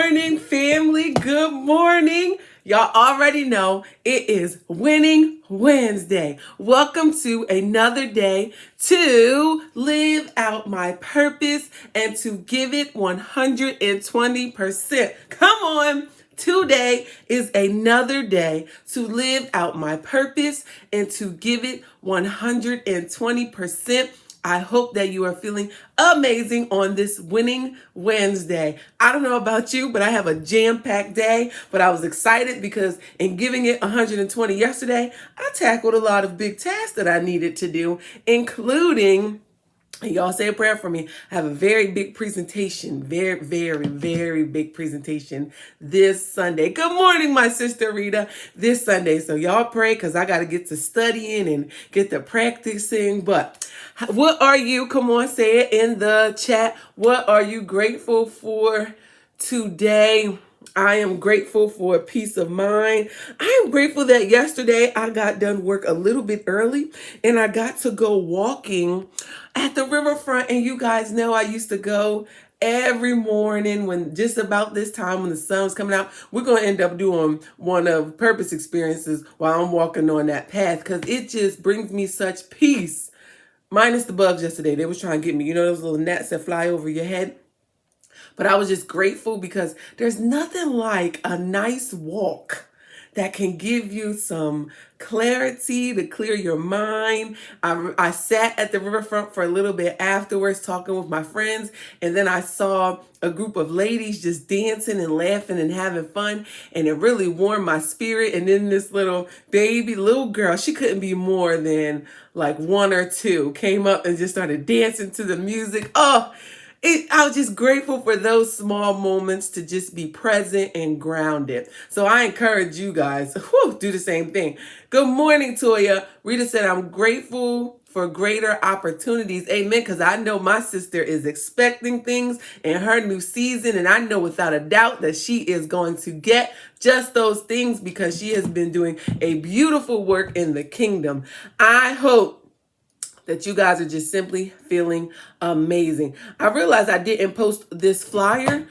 morning, family. Good morning. Y'all already know it is Winning Wednesday. Welcome to another day to live out my purpose and to give it 120%. Come on. Today is another day to live out my purpose and to give it 120%. I hope that you are feeling amazing on this Winning Wednesday. I don't know about you, but I have a jam-packed day, but I was excited because in giving it 120 yesterday, I tackled a lot of big tasks that I needed to do, including, y'all say a prayer for me. I have a very big presentation, very big presentation this Sunday. Good morning, my sister Rita, this Sunday. So y'all pray because I got to get to studying and get to practicing. But what are you, come on, say it in the chat. What are you grateful for today? I am grateful for peace of mind. I am grateful that yesterday I got done work a little bit early and I got to go walking at the riverfront. And you guys know I used to go every morning when just about this time when the sun's coming out. We're going to end up doing one of purpose experiences while I'm walking on that path because it just brings me such peace. Minus the bugs yesterday. They was trying to get me. You know those little gnats that fly over your head? But I was just grateful because there's nothing like a nice walk that can give you some clarity to clear your mind. I sat at the riverfront for a little bit afterwards talking with my friends, and then I saw a group of ladies just dancing and laughing and having fun, and it really warmed my spirit. And then this little girl, she couldn't be more than like 1 or 2, came up and just started dancing to the music. I was just grateful for those small moments to just be present and grounded. So I encourage you guys, do the same thing. Good morning, Toya. Rita said, I'm grateful for greater opportunities. Amen. Because I know my sister is expecting things in her new season. And I know without a doubt that she is going to get just those things because she has been doing a beautiful work in the kingdom. I hope that you guys are just simply feeling amazing. I realized I didn't post this flyer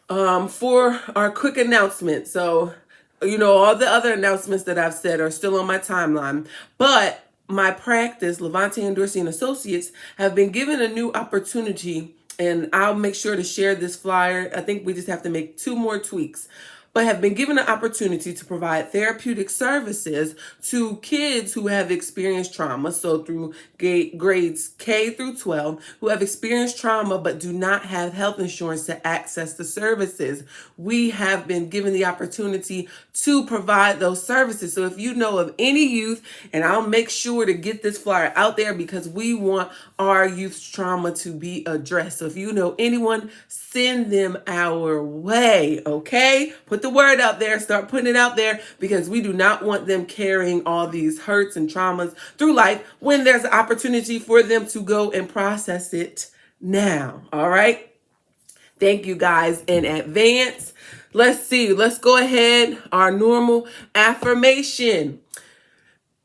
for our quick announcement. So, all the other announcements that I've said are still on my timeline. But my practice, Levante and Dorsey and Associates, have been given a new opportunity, and I'll make sure to share this flyer. I think we just have to make 2 more tweaks. But have been given an opportunity to provide therapeutic services to kids who have experienced trauma. So through grades K through 12, who have experienced trauma but do not have health insurance to access the services. We have been given the opportunity to provide those services. So if you know of any youth, and I'll make sure to get this flyer out there because we want our youth's trauma to be addressed. So if you know anyone, send them our way, okay? Put the word out there, start putting it out there because we do not want them carrying all these hurts and traumas through life when there's an opportunity for them to go and process it now, all right? Thank you guys in advance. Let's see, let's go ahead. Our normal affirmation.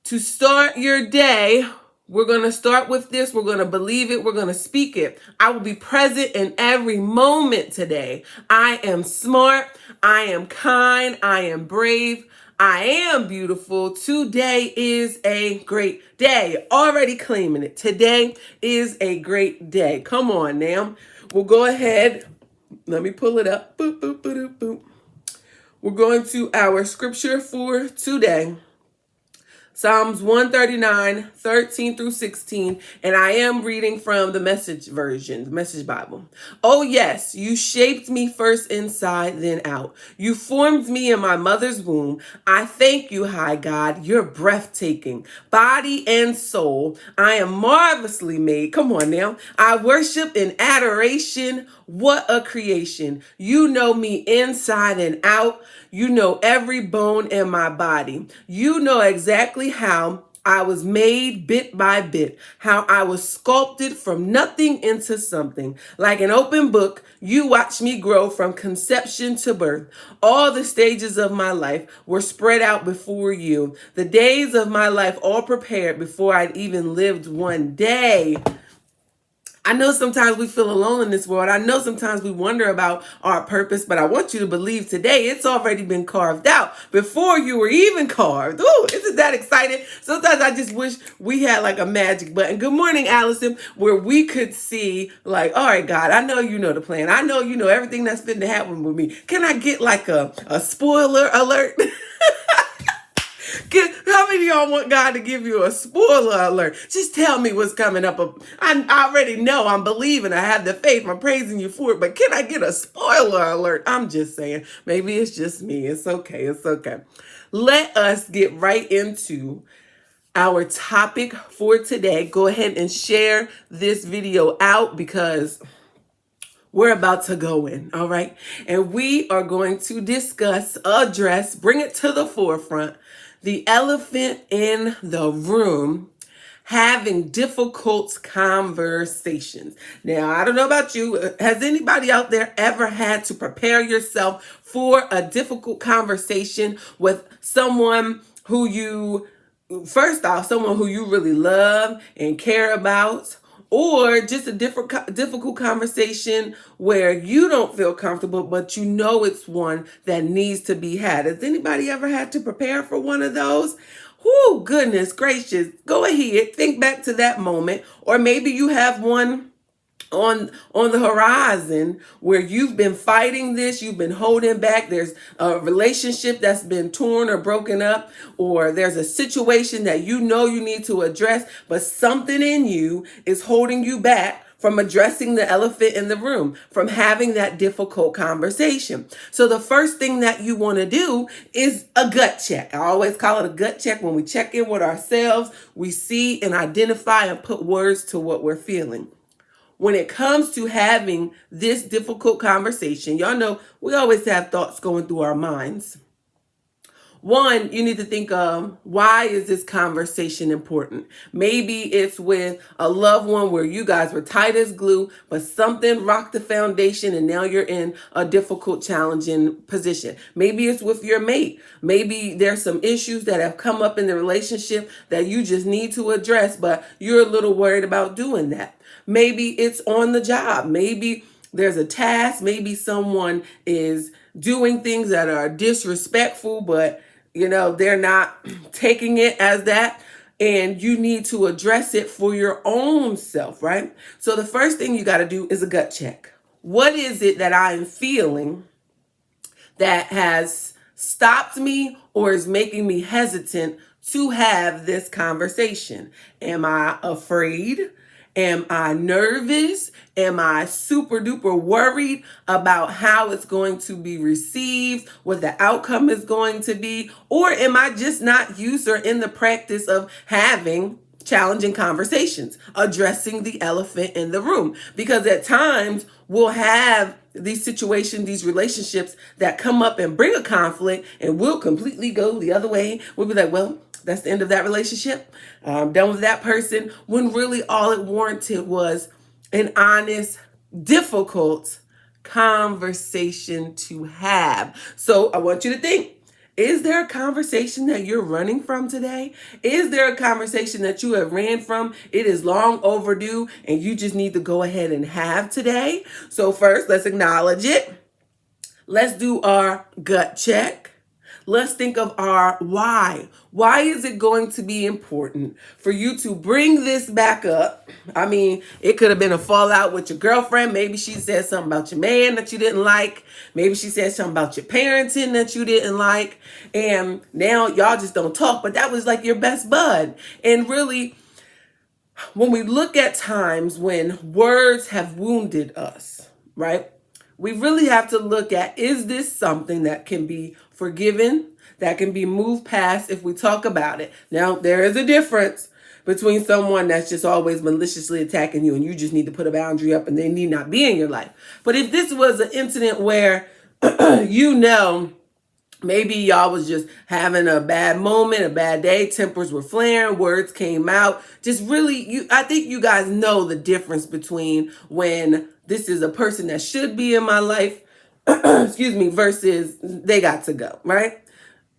To start your day, we're going to start with this. We're going to believe it. We're going to speak it. I will be present in every moment today. I am smart. I am kind. I am brave. I am beautiful. Today is a great day. Already claiming it. Today is a great day. Come on now. We'll go ahead. Let me pull it up. Boop, boop, boop, boop, boop. We're going to our scripture for today. Psalms 139, 13 through 16, and I am reading from the Message version, the Message Bible. Oh yes, you shaped me first inside, then out. You formed me in my mother's womb. I thank you, high God. You're breathtaking. Body and soul, I am marvelously made. Come on now. I worship in adoration. What a creation. You know me inside and out. You know every bone in my body. You know exactly how I was made bit by bit, how I was sculpted from nothing into something. Like an open book, you watched me grow from conception to birth. All the stages of my life were spread out before you. The days of my life all prepared before I'd even lived one day. I know sometimes we feel alone in this world. I know sometimes we wonder about our purpose, but I want you to believe today it's already been carved out before you were even carved. Ooh, isn't that exciting? Sometimes I just wish we had like a magic button. Good morning, Allison, where we could see like, all right, God, I know you know the plan. I know you know everything that's been to happen with me. Can I get like a spoiler alert? How many of y'all want God to give you a spoiler alert? Just tell me what's coming up. I already know. I'm believing. I have the faith. I'm praising you for it. But can I get a spoiler alert? I'm just saying. Maybe it's just me. It's okay. It's okay. Let us get right into our topic for today. Go ahead and share this video out because we're about to go in, all right? And we are going to discuss, address, bring it to the forefront, the elephant in the room, having difficult conversations. Now, I don't know about you. Has anybody out there ever had to prepare yourself for a difficult conversation with someone who you, first off, someone who you really love and care about? Or just a difficult conversation where you don't feel comfortable, but you know it's one that needs to be had. Has anybody ever had to prepare for one of those? Whoo, goodness gracious. Go ahead, think back to that moment. Or maybe you have one on the horizon where you've been fighting this, you've been holding back, there's a relationship that's been torn or broken up, or there's a situation that you know you need to address, but something in you is holding you back from addressing the elephant in the room, from having that difficult conversation. So the first thing that you want to do is a gut check. I always call it a gut check. When we check in with ourselves, we see and identify and put words to what we're feeling. When it comes to having this difficult conversation, y'all know we always have thoughts going through our minds. One, you need to think of, why is this conversation important? Maybe it's with a loved one where you guys were tight as glue, but something rocked the foundation and now you're in a difficult, challenging position. Maybe it's with your mate. Maybe there's some issues that have come up in the relationship that you just need to address, but you're a little worried about doing that. Maybe it's on the job. Maybe there's a task. Maybe someone is doing things that are disrespectful, but they're not taking it as that. And you need to address it for your own self, right? So the first thing you got to do is a gut check. What is it that I'm feeling that has stopped me or is making me hesitant to have this conversation? Am I afraid? Am I nervous? Am I super duper worried about how it's going to be received, what the outcome is going to be? Or am I just not used or in the practice of having challenging conversations, addressing the elephant in the room? Because at times we'll have these situations, these relationships that come up and bring a conflict, and we'll completely go the other way. We'll be like, well, that's the end of that relationship. I'm done with that person. When really all it warranted was an honest, difficult conversation to have. So I want you to think, is there a conversation that you're running from today? Is there a conversation that you have ran from? It is long overdue and you just need to go ahead and have today. So first, let's acknowledge it. Let's do our gut check. Let's think of our why. Why is it going to be important for you to bring this back up? I mean, it could have been a fallout with your girlfriend. Maybe she said something about your man that you didn't like. Maybe she said something about your parenting that you didn't like. And now y'all just don't talk, but that was like your best bud. And really, when we look at times when words have wounded us, right? We really have to look at, is this something that can be forgiven, that can be moved past if we talk about it? Now, there is a difference between someone that's just always maliciously attacking you and you just need to put a boundary up and they need not be in your life. But if this was an incident where, maybe y'all was just having a bad moment, a bad day, tempers were flaring, words came out. Just really, I think you guys know the difference between when this is a person that should be in my life, versus they got to go, right?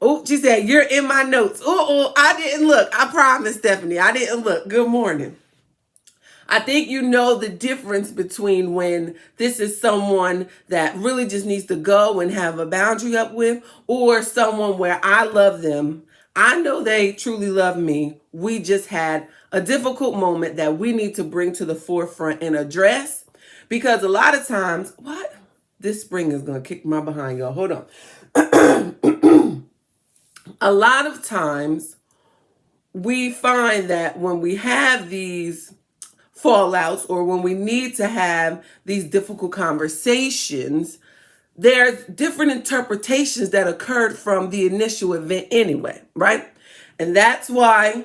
Oh, she said, you're in my notes. Oh, I didn't look. I promise, Stephanie, I didn't look. Good morning. I think you know the difference between when this is someone that really just needs to go and have a boundary up with, or someone where I love them. I know they truly love me. We just had a difficult moment that we need to bring to the forefront and address. Because a lot of times, what? This spring is going to kick my behind, y'all. Hold on. A lot of times, we find that when we have these fallouts or when we need to have these difficult conversations, there's different interpretations that occurred from the initial event anyway, right? And that's why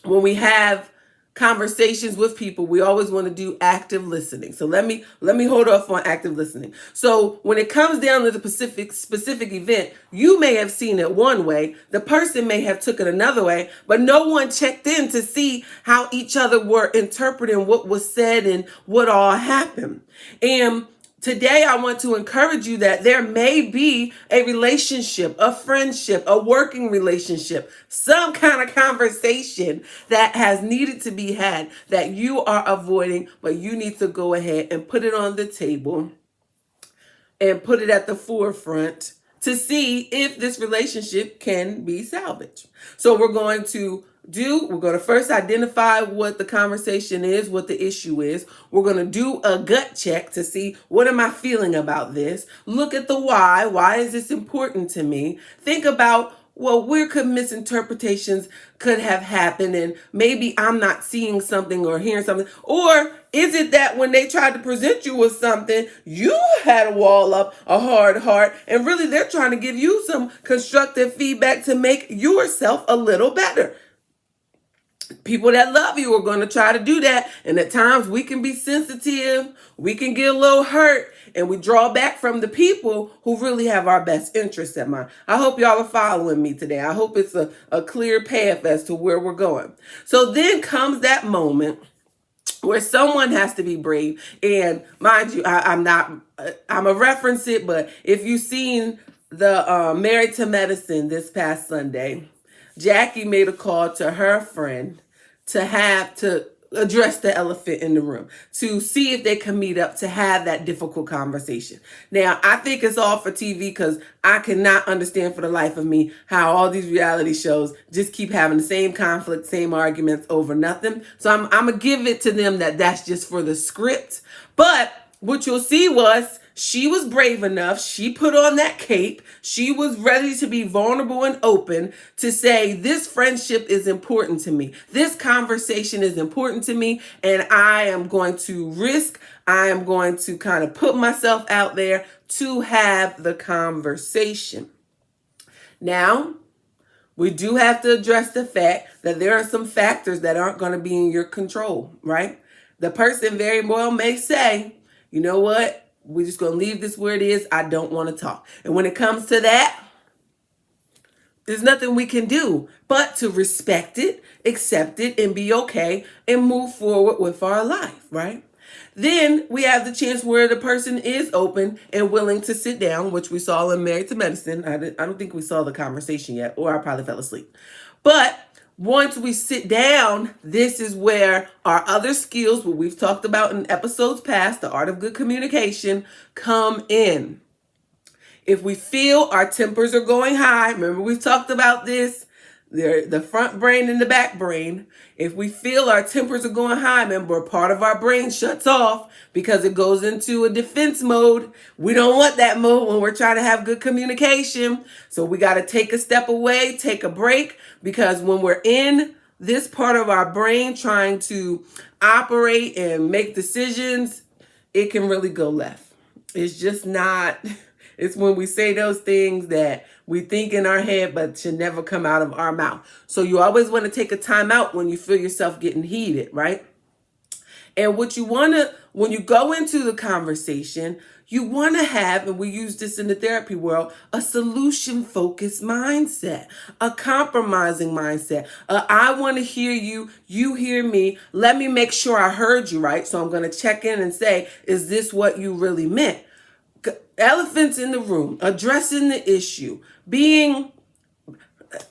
when we have conversations with people, we always want to do active listening. So let me hold off on active listening. So when it comes down to the specific event, you may have seen it one way, the person may have took it another way, but no one checked in to see how each other were interpreting what was said and what all happened. And today, I want to encourage you that there may be a relationship, a friendship, a working relationship, some kind of conversation that has needed to be had that you are avoiding, but you need to go ahead and put it on the table and put it at the forefront to see if this relationship can be salvaged. So we're going to first identify what the conversation is, what the issue is. We're going to do a gut check to see, what am I feeling about this? Look at the why. Why is this important to me? Think about, well, where could misinterpretations could have happened, and maybe I'm not seeing something or hearing something? Or is it that when they tried to present you with something, you had a wall up, a hard heart, and really they're trying to give you some constructive feedback to make yourself a little better? People that love you are going to try to do that. And at times we can be sensitive, we can get a little hurt, and we draw back from the people who really have our best interests at mind. I hope y'all are following me today. I hope it's a clear path as to where we're going. So then comes that moment where someone has to be brave. And mind you, I'm a reference it, but if you've seen the Married to Medicine this past Sunday, Jackie made a call to her friend to address the elephant in the room, to see if they can meet up to have that difficult conversation. Now, I think it's all for TV because I cannot understand for the life of me how all these reality shows just keep having the same conflict, same arguments over nothing. So I'm going to give it to them that that's just for the script. But what you'll see was, she was brave enough. She put on that cape. She was ready to be vulnerable and open to say, this friendship is important to me. This conversation is important to me. And I am going to I am going to kind of put myself out there to have the conversation. Now, we do have to address the fact that there are some factors that aren't going to be in your control, right? The person very well may say, you know what? We're just going to leave this where it is. I don't want to talk. And when it comes to that, there's nothing we can do but to respect it, accept it, and be okay and move forward with our life, right? Then we have the chance where the person is open and willing to sit down, which we saw in Married to Medicine. I don't think we saw the conversation yet, or I probably fell asleep. But once we sit down, this is where our other skills, what we've talked about in episodes past, the art of good communication, come in. If we feel our tempers are going high, remember we've talked about this, the front brain and the back brain. If we feel our tempers are going high, remember, part of our brain shuts off because it goes into a defense mode. We don't want that mode when we're trying to have good communication. So we got to take a step away, take a break, because when we're in this part of our brain trying to operate and make decisions, it can really go left. It's just not... It's when we say those things that we think in our head, but should never come out of our mouth. So you always want to take a time out when you feel yourself getting heated, right? And what you want to, when you go into the conversation, you want to have, and we use this in the therapy world, a solution-focused mindset, a compromising mindset. I want to hear you, you hear me. Let me make sure I heard you right. So I'm going to check in and say, is this what you really meant? Elephants in the room, addressing the issue, being,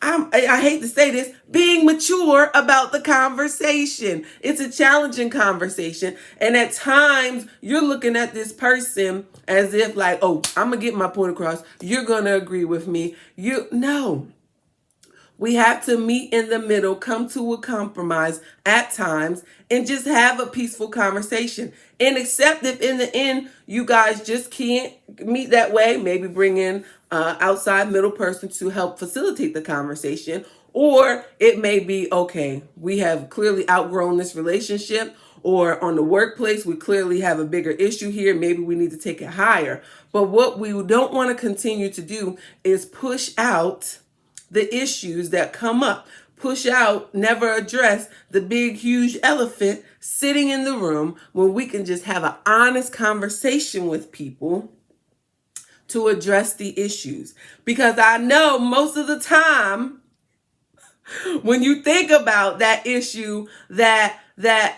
I hate to say this, being mature about the conversation. It's a challenging conversation. And at times you're looking at this person as if like, oh, I'm going to get my point across. You're going to agree with me. No. We have to meet in the middle, come to a compromise at times, and just have a peaceful conversation. And accept if in the end you guys just can't meet that way, maybe bring in outside middle person to help facilitate the conversation. Or it may be, okay, we have clearly outgrown this relationship, or on the workplace, we clearly have a bigger issue here. Maybe we need to take it higher. But what we don't want to continue to do is push out the issues that come up, push out, never address the big, huge elephant sitting in the room when we can just have an honest conversation with people to address the issues. Because I know most of the time, when you think about that issue, that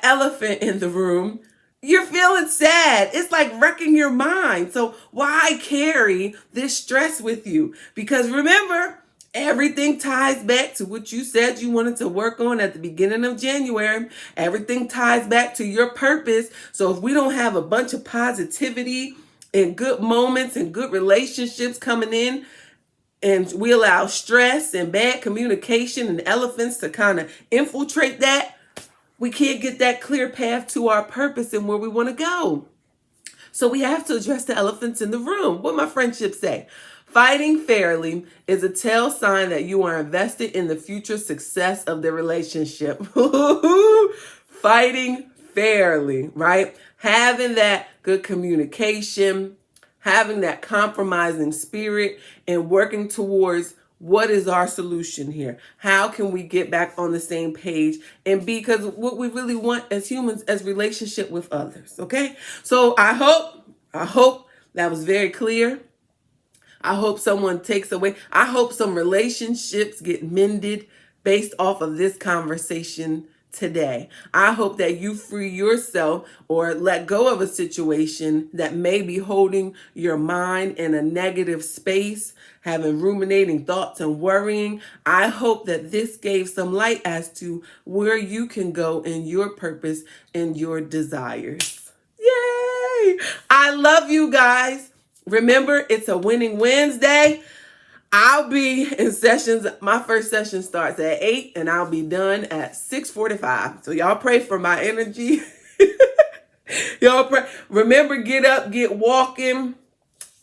elephant in the room, you're feeling sad. It's like wrecking your mind. So why carry this stress with you? Because remember, everything ties back to what you said you wanted to work on at the beginning of January. Everything ties back to your purpose. So if we don't have a bunch of positivity and good moments and good relationships coming in, and we allow stress and bad communication and elephants to kind of infiltrate that, we can't get that clear path to our purpose and where we want to go. So we have to address the elephants in the room. What my friendships say. Fighting fairly is a tell sign that you are invested in the future success of the relationship. Fighting fairly, right? Having that good communication, having that compromising spirit, and working towards what is our solution here? How can we get back on the same page and be, because what we really want as humans as relationship with others, okay? So I hope that was very clear. I hope someone takes away. I hope some relationships get mended based off of this conversation today. I hope that you free yourself or let go of a situation that may be holding your mind in a negative space, having ruminating thoughts and worrying. I hope that this gave some light as to where you can go in your purpose and your desires. Yay! I love you guys. Remember, it's a winning Wednesday. I'll be in sessions. My first session starts at 8 and I'll be done at 6:45. So y'all pray for my energy. Y'all pray. Remember, get up, get walking,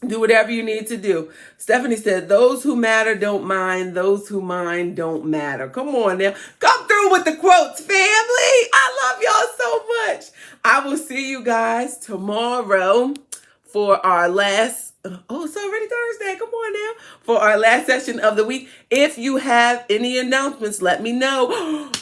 do whatever you need to do. Stephanie said, those who matter don't mind. Those who mind don't matter. Come on now. Come through with the quotes, family. I love y'all so much. I will see you guys tomorrow for our last, it's already Thursday. Come on now. For our last session of the week. If you have any announcements, let me know.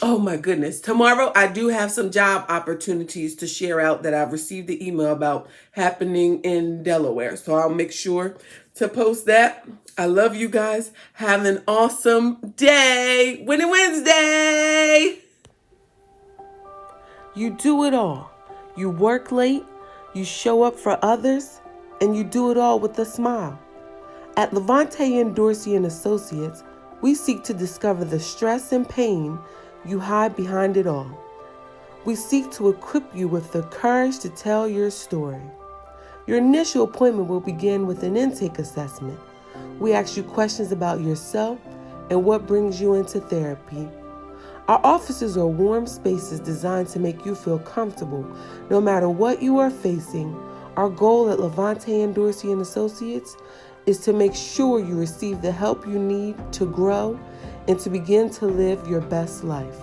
Oh my goodness. Tomorrow, I do have some job opportunities to share out that I've received the email about happening in Delaware. So I'll make sure to post that. I love you guys. Have an awesome day. Winning Wednesday. You do it all. You work late. You show up for others. And you do it all with a smile. At Levante and Dorsey and Associates, we seek to discover the stress and pain you hide behind it all. We seek to equip you with the courage to tell your story. Your initial appointment will begin with an intake assessment. We ask you questions about yourself and what brings you into therapy. Our offices are warm spaces designed to make you feel comfortable no matter what you are facing. Our goal at Levante and Dorsey and Associates is to make sure you receive the help you need to grow and to begin to live your best life.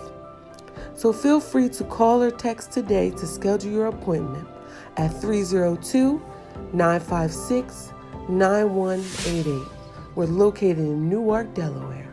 So feel free to call or text today to schedule your appointment at 302-956-9188. We're located in Newark, Delaware.